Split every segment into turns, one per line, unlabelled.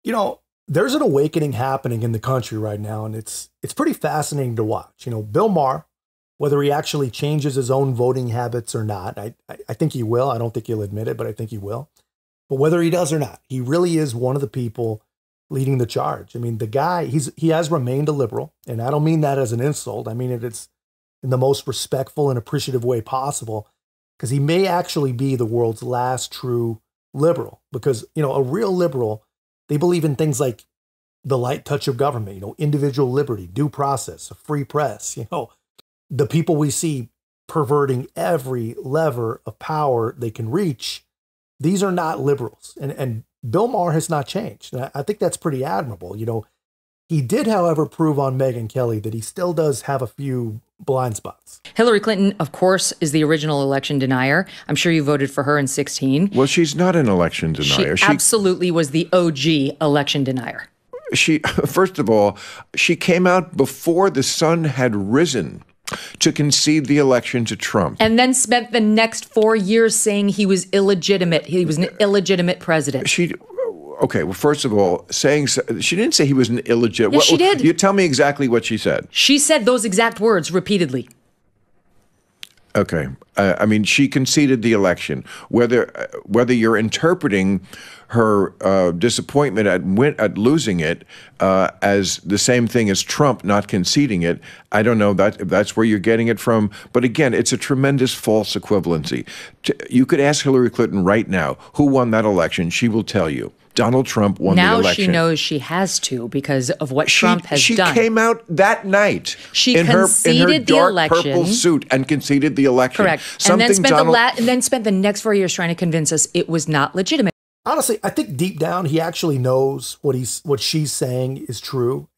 You know, there's an awakening happening in the country right now, and it's pretty fascinating to watch. You know, Bill Maher, whether he actually changes his own voting habits or not, I think he will. I don't think he'll admit it, but I think he will. But whether he does or not, he really is one of the people leading the charge. I mean, the guy, he has remained a liberal, and I don't mean that as an insult. I mean it's in the most respectful and appreciative way possible, because he may actually be the world's last true liberal. Because, you know, a real liberal, they believe in things like the light touch of government, you know, individual liberty, due process, a free press. You know, the people we see perverting every lever of power they can reach, these are not liberals. And Bill Maher has not changed. And I think that's pretty admirable. You know, he did, however, prove on Megyn Kelly that he still does have a few blind spots.
Hillary Clinton, of course, is the original election denier. I'm sure you voted for her in 2016.
Well, she's not an election denier.
She absolutely was the OG election denier.
First of all, she came out before the sun had risen to concede the election to Trump.
And then spent the next 4 years saying he was illegitimate. He was an illegitimate president.
Okay, well, first of all, she didn't say he was an illegitimate.
Yes, she did.
You tell me exactly what she said.
She said those exact words repeatedly.
Okay. I mean, she conceded the election. Whether you're interpreting her disappointment at losing it as the same thing as Trump not conceding it, I don't know if that's where you're getting it from. But again, it's a tremendous false equivalency. You could ask Hillary Clinton right now who won that election. She will tell you. Donald Trump won the election.
Now she knows she has to because of what Trump has done.
She came out that night in her dark purple suit and conceded the election.
Correct. And then spent the next 4 years trying to convince us it was not legitimate.
Honestly, I think deep down he actually knows what she's saying is true.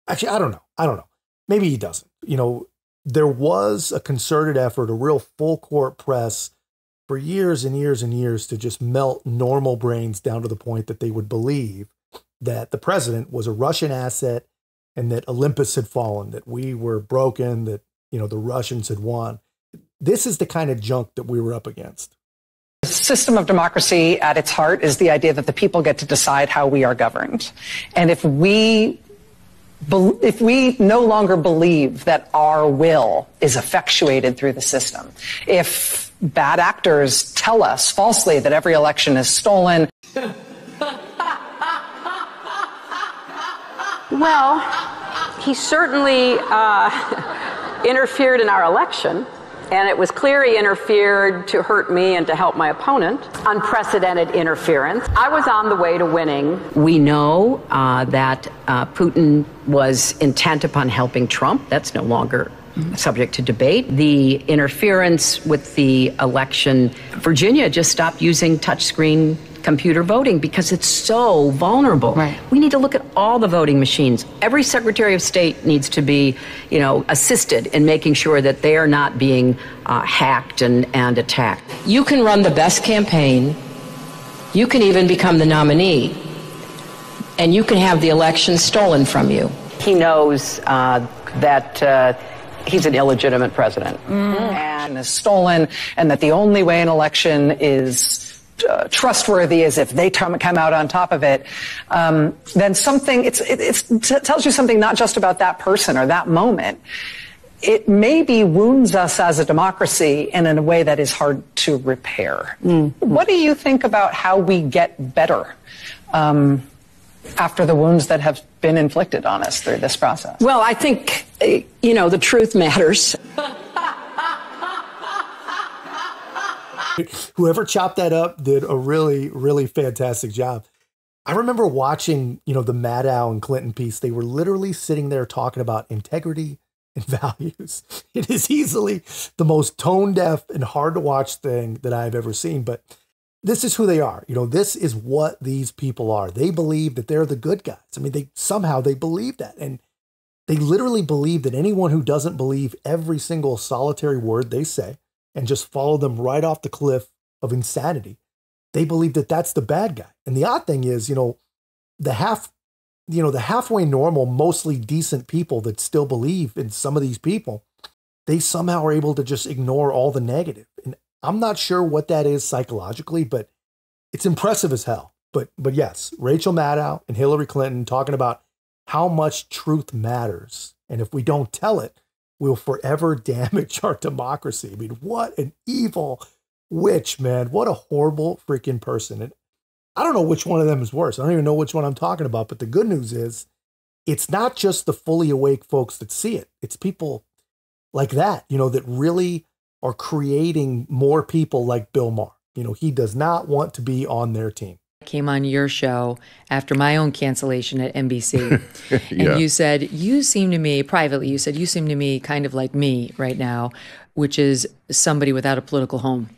Actually, I don't know. Maybe he doesn't. You know, there was a concerted effort, a real full court press for years and years and years to just melt normal brains down to the point that they would believe that the president was a Russian asset and that Olympus had fallen, that we were broken, that, you know, the Russians had won. This is the kind of junk that we were up against.
The system of democracy at its heart is the idea that the people get to decide how we are governed. And if we no longer believe that our will is effectuated through the system, if bad actors tell us falsely that every election is stolen.
Well, he certainly interfered in our election, and it was clear he interfered to hurt me and to help my opponent. Unprecedented interference. I was on the way to winning.
We know that Putin was intent upon helping Trump. That's no longer subject to debate. The interference with the election, Virginia just stopped using touchscreen computer voting because it's so vulnerable.
Right.
We need to look at all the voting machines. Every Secretary of State needs to be, assisted in making sure that they are not being hacked and attacked. You can run the best campaign. You can even become the nominee. And you can have the election stolen from you.
He knows that he's an illegitimate president.
And is stolen, and that the only way an election is trustworthy is if they come out on top of it, then something, it tells you something not just about that person or that moment. It maybe wounds us as a democracy and in a way that is hard to repair. What do you think about how we get better after the wounds that have been inflicted on us through this process?
Well, I think, the truth matters.
Whoever chopped that up did a really, really fantastic job. I remember watching, the Maddow and Clinton piece. They were literally sitting there talking about integrity and values. It is easily the most tone deaf and hard to watch thing that I've ever seen. But this is who they are. This is what these people are. They believe that they're the good guys. I mean, they believe that. And they literally believe that anyone who doesn't believe every single solitary word they say and just follow them right off the cliff of insanity, they believe that that's the bad guy. And the odd thing is, the halfway normal, mostly decent people that still believe in some of these people, they somehow are able to just ignore all the negative. And I'm not sure what that is psychologically, but it's impressive as hell. But yes, Rachel Maddow and Hillary Clinton talking about how much truth matters. And if we don't tell it, we'll forever damage our democracy. I mean, what an evil witch, man. What a horrible freaking person. And I don't know which one of them is worse. I don't even know which one I'm talking about. But the good news is it's not just the fully awake folks that see it. It's people like that, that really are creating more people like Bill Maher. He does not want to be on their team.
Came on your show after my own cancellation at NBC. And you said, you seem to me, privately, you said, you seem to me kind of like me right now, which is somebody without a political home.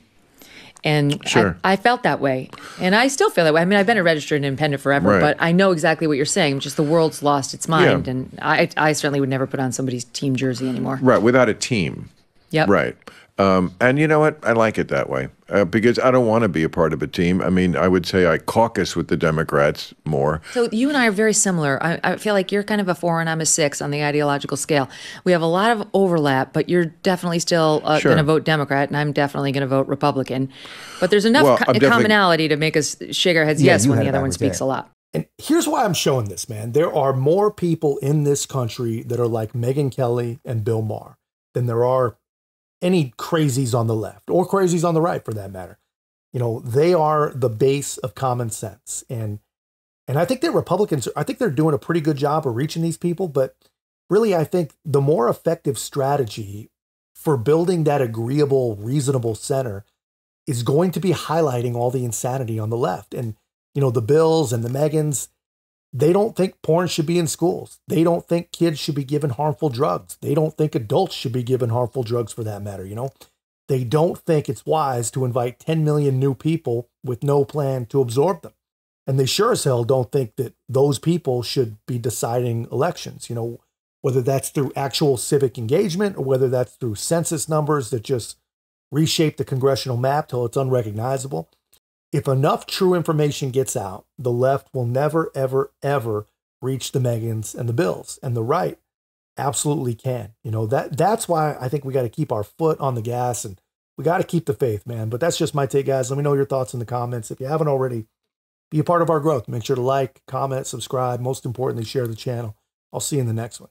And
sure.
I felt that way. And I still feel that way. I mean, I've been a registered independent forever,
right.
but I know exactly what you're saying. Just the world's lost its mind.
Yeah.
And I certainly would never put on somebody's team jersey anymore.
Right, without a team.
Yep.
Right. And you know what? I like it that way because I don't want to be a part of a team. I mean, I would say I caucus with the Democrats more.
So you and I are very similar. I feel like you're kind of a 4 and I'm a 6 on the ideological scale. We have a lot of overlap, but you're definitely still going to vote Democrat, and I'm definitely going to vote Republican. But there's enough commonality to make us shake our heads yes when the other one speaks a lot.
And here's why I'm showing this, man. There are more people in this country that are like Megyn Kelly and Bill Maher than there are any crazies on the left or crazies on the right, for that matter. They are the base of common sense. And I think that Republicans, I think they're doing a pretty good job of reaching these people. But really, I think the more effective strategy for building that agreeable, reasonable center is going to be highlighting all the insanity on the left. And, the Bills and the Megyns, they don't think porn should be in schools. They don't think kids should be given harmful drugs. They don't think adults should be given harmful drugs, for that matter. They don't think it's wise to invite 10 million new people with no plan to absorb them. And they sure as hell don't think that those people should be deciding elections, whether that's through actual civic engagement or whether that's through census numbers that just reshape the congressional map till it's unrecognizable. If enough true information gets out, the left will never, ever, ever reach the Megyns and the Bills. And the right absolutely can. That's why I think we got to keep our foot on the gas and we got to keep the faith, man. But that's just my take, guys. Let me know your thoughts in the comments. If you haven't already, be a part of our growth. Make sure to like, comment, subscribe. Most importantly, share the channel. I'll see you in the next one.